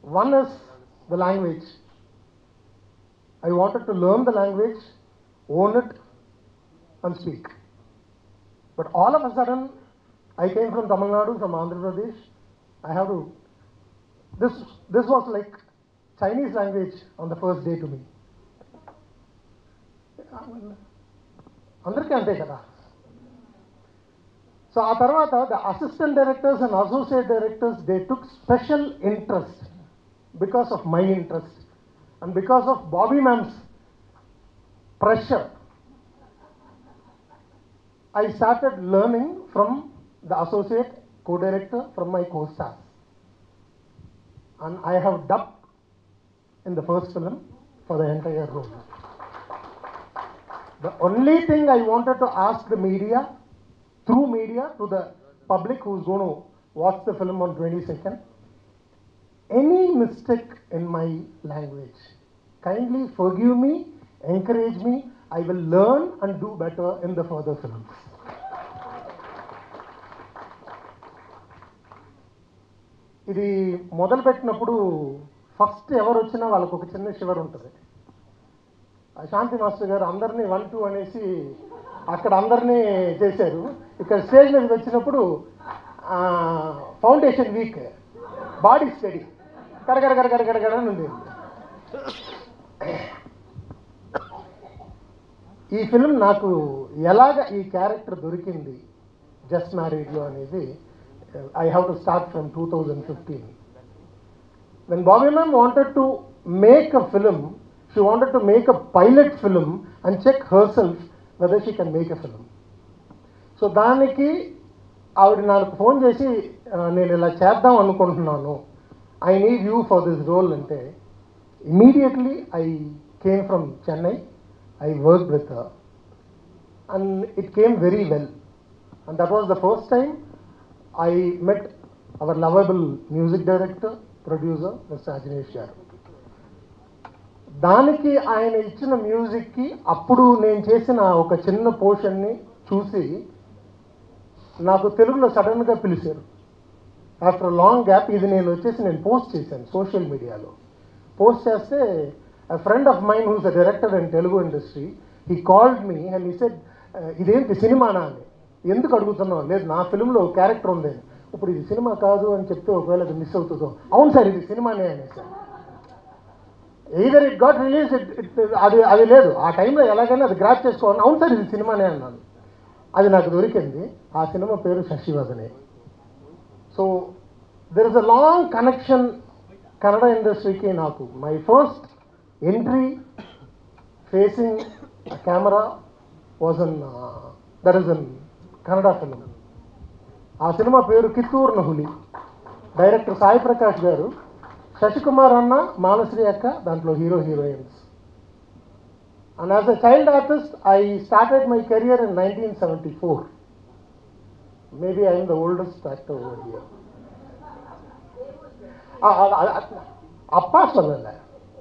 One is the language. I wanted to learn the language, own it, and speak. But all of a sudden, I came from Tamil Nadu, from Andhra Pradesh. I have to. This was like Chinese language on the first day to me. అందరికీ అంతే కదా. So ఆ తర్వాత the assistant directors and associate directors, they took special interest because of my interest and because of Bobby ma'am's pressure. I started learning from the associate co-director, from my co-stars, and I have dubbed in the first film for the entire role. The only thing I wanted to ask the media, through media, to the public who's going to watch the film on 22nd, any mistake in my language, kindly forgive me, encourage me. I will learn and do better in the further films. ఇది మొదలు పెట్టినప్పుడు first ఎవరు వచ్చినా వాళ్ళకు ఒక చిన్న shiver ఉంటుంది. శాంతి master గారు అందరినీ 1 2 అనేసి అక్కడ అందరినీ చేశారు. ఇక్కడ స్టేజ్ మీద వచ్చినప్పుడు ఫౌండేషన్ వీక్, బాడీ స్టడీ, కడగడ ఉంది. ఈ ఫిల్మ్ నాకు ఎలాగ ఈ క్యారెక్టర్ దొరికింది జస్ట్ మ్యారీడ్లో అనేది I have to start from 2015. When Bobby ma'am wanted to make a film, she wanted to make a pilot film and check herself whether she can make a film. So దానికి ఆవిడ నాకు phone చేసి నేను ఇలా చేద్దాం అనుకుంటున్నాను, I need you for this role అంటే, immediately I came from Chennai, I work with her and it came very well. And that was the first time I met our lovable music director, producer, Mr. Ajneesh garu. దానికి ఆయన ఇచ్చిన మ్యూజిక్కి అప్పుడు నేను చేసిన ఒక చిన్న పోర్షన్ని చూసి నాకు తెలుగులో సడన్గా పిలిచారు. ఆఫ్టర్ లాంగ్ గ్యాప్ ఇది నేను పోస్ట్ చేశాను సోషల్ మీడియాలో. పోస్ట్ చేస్తే a friend of mine who's a director in Telugu industry, he called me and he said, ఇదేంటి సినిమానా అని. ఎందుకు అడుగుతున్నావు? లేదు, నా ఫిల్మ్లో క్యారెక్టర్ ఉంది. ఇప్పుడు ఇది సినిమా కాదు అని చెప్తే ఒకవేళ అది మిస్ అవుతుందో. అవును సార్, ఇది సినిమానే అనేసి. ఎయిదర్ ఇట్ గాట్ రిలీజ్, అది లేదు ఆ టైంలో, ఎలాగైనా అది గ్రాప్ చేసుకోవాలి. అవును సార్, ఇది సినిమానే అన్నాను. అది నాకు దొరికింది. ఆ సినిమా పేరు Shashivadane. So there is a long connection Kannada ఇండస్ట్రీకి నాకు. My first entry facing camera was an that is an Kannada film. ఆ సినిమా పేరు కిత్తూరు నహులి. డైరెక్టర్ సాయి ప్రకాష్ గారు, శశికుమార్ అన్న, మానశ్రీ అక్క దాంట్లో hero heroines. And as a child artist I started my career in 1974. Maybe I am the oldest actor over here. அப்பா சொல்லலை,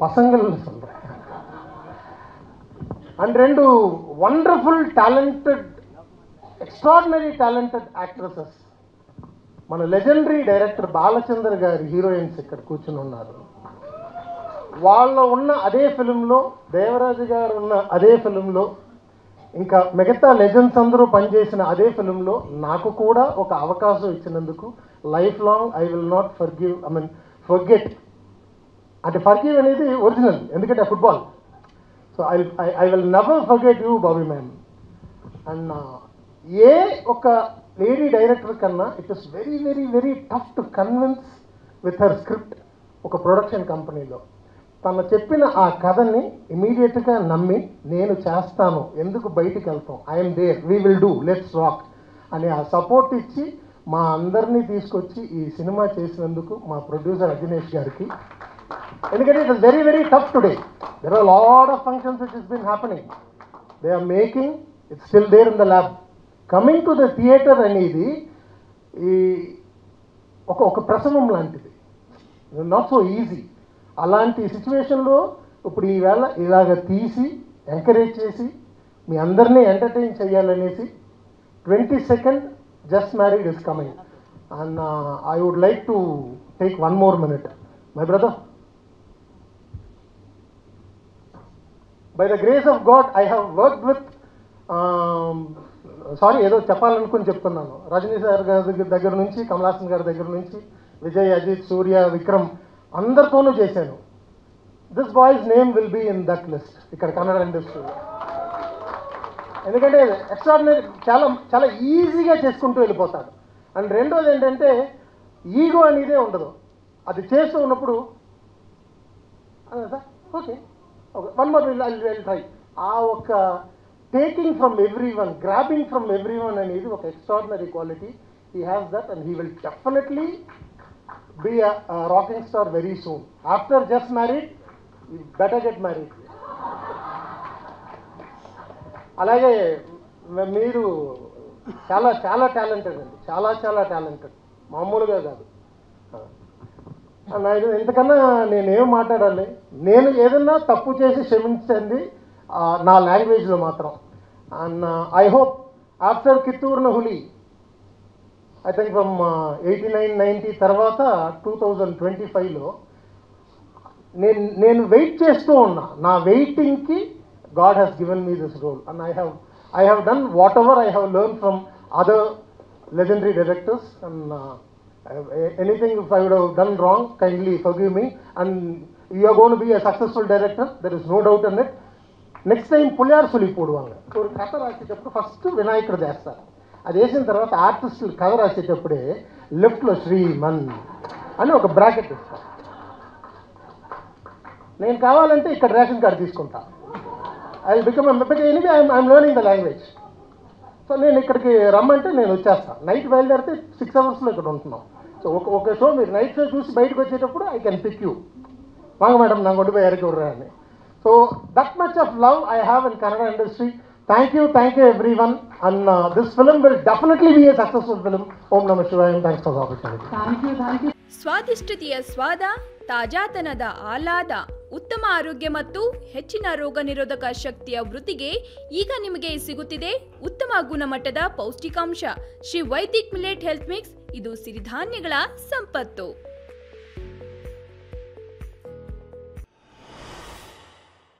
பசங்கள் சொல்கிறேன். And 2 wonderful talented, extraordinary talented actresses, మన లెజెండరీ డైరెక్టర్ బాలచంద్ర గారి హీరోయిన్స్ ఇక్కడ కూర్చుని ఉన్నారు. వాళ్ళు ఉన్న అదే ఫిలింలో, దేవరాజు గారు ఉన్న అదే ఫిలింలో, ఇంకా మిగతా లెజెండ్స్ అందరూ పనిచేసిన అదే ఫిలింలో నాకు కూడా ఒక అవకాశం ఇచ్చినందుకు life long I will not forget. అంటే ఫర్గివ్ అనేది ఒరిజినల్, ఎందుకంటే football. So I will never forget you Bobby ma'am. And a ఒక లేడీ డైరెక్టర్ కన్నా it is very very very tough to convince with her script. ఒక production కంపెనీలో తను చెప్పిన ఆ కథని ఇమీడియట్గా నమ్మి నేను చేస్తాను, ఎందుకు బయటికి వెళ్తాం, I'm there, we will do, let's rock అని ఆ సపోర్ట్ ఇచ్చి మా అందరినీ తీసుకొచ్చి ఈ సినిమా చేసినందుకు మా ప్రొడ్యూసర్ అజినేష్ గారికి. ఎందుకంటే it is very very tough today. There are lot of functions which is been happening. They are making, it's still there in the lab. Coming to the theatre అనేది ఈ ఒక ప్రసవం లాంటిది, నాట్ సో ఈజీ. అలాంటి సిచ్యువేషన్లో ఇప్పుడు ఈవేళ ఇలాగ తీసి ఎంకరేజ్ చేసి మీ అందరినీ ఎంటర్టైన్ చేయాలనేసి 22nd just married is coming. And I would like to take 1 more minute my brother. By the grace of God, I have worked with, ఏదో చెప్పాలనుకుని చెప్తున్నాను, రజనీ సార్ గారి దగ్గర నుంచి, కమల్ హాసన్ గారి దగ్గర నుంచి, విజయ్, అజిత్, సూర్య, విక్రమ్ అందరితోనూ చేశాను. This boy's name will be in that list ఇక్కడ కన్నడ ఇండస్ట్రీలో. ఎందుకంటే ఎక్స్ట్రాడినరీ, చాలా చాలా ఈజీగా చేసుకుంటూ వెళ్ళిపోతాడు. అండ్ రెండోది ఏంటంటే ఈగో అనేదే ఉండదు. అది చేస్తూ ఉన్నప్పుడు sir okay one more will try, ఆ ఒక taking from every one, grabbing from every one అనేది ఒక extraordinary quality. He has that and he will definitely be a rocking star very soon. After just married, you better get married. అలాగే మీరు చాలా చాలా talented అండి, చాలా చాలా talented, మామూలుగా కాదు. ఇంతకన్నా నేనేం మాట్లాడాలి? నేను ఏదన్నా తప్పు చేసి క్షమించండి నా లాంగ్వేజ్లో మాత్రం. అండ్ ఐ హోప్ ఆఫ్టర్ కిత్తూర్న హులీ, ఐ థింక్ ఫ్రమ్ 89-90 తర్వాత 2025లో నేను వెయిట్ చేస్తూ ఉన్నా. నా వెయిటింగ్కి God has given me this role, and I have done whatever I have learned from other legendary directors, and anything if I would have done wrong, kindly forgive me, and you are going to be a successful director, there is no doubt in it. Next time పులియార్ సులి పోడువాంగ, ఒక కథ రాసేటప్పుడు first వినాయకుడు చేస్తారు. అది వేసిన తర్వాత ఆర్టిస్టులు కథ రాసేటప్పుడే లెఫ్ట్లో శ్రీమన్ అని ఒక బ్రాకెట్ ఇస్తారు. నేను కావాలంటే ఇక్కడ రేషన్ కార్డు తీసుకుంటా. I will become anyway I'm learning the language. So నేను ఇక్కడికి రమ్మంటే నేను వచ్చేస్తాను. నైట్ బయలుదేరితే 6 అవర్స్లో ఇక్కడ ఉంటున్నాం. సో ఒక షో మీరు నైట్ షో చూసి బయటకు వచ్చేటప్పుడు ఐ కెన్ పిక్ యూ, వాంగ మేడం నా కొண்டு పోయి ఇறக்கி விடுறேன்னு. So that much of love I have in Kannada industry. Thank you everyone, and this film will definitely be a successful film. ఓం నమః శివాయ. Thanks for the opportunity. Thank you. ಸ್ವಾದಿಷ್ಟತೆಯ ಸ್ವಾದ, ತಾಜಾತನದ ಆಹ್ಲಾದ, ಉತ್ತಮ ಆರೋಗ್ಯ ಮತ್ತು ಹೆಚ್ಚಿನ ರೋಗ ನಿರೋಧಕ ಶಕ್ತಿಯ ವೃದ್ಧಿಗೆ ಈಗ ನಿಮಗೆ ಸಿಗುತ್ತಿದೆ ಉತ್ತಮ ಗುಣಮಟ್ಟದ ಪೌಷ್ಟಿಕಾಂಶ Shri Vaidik millet health mix. ಇದು ಸಿರಿಧಾನ್ಯಗಳ ಸಂಪತ್ತು.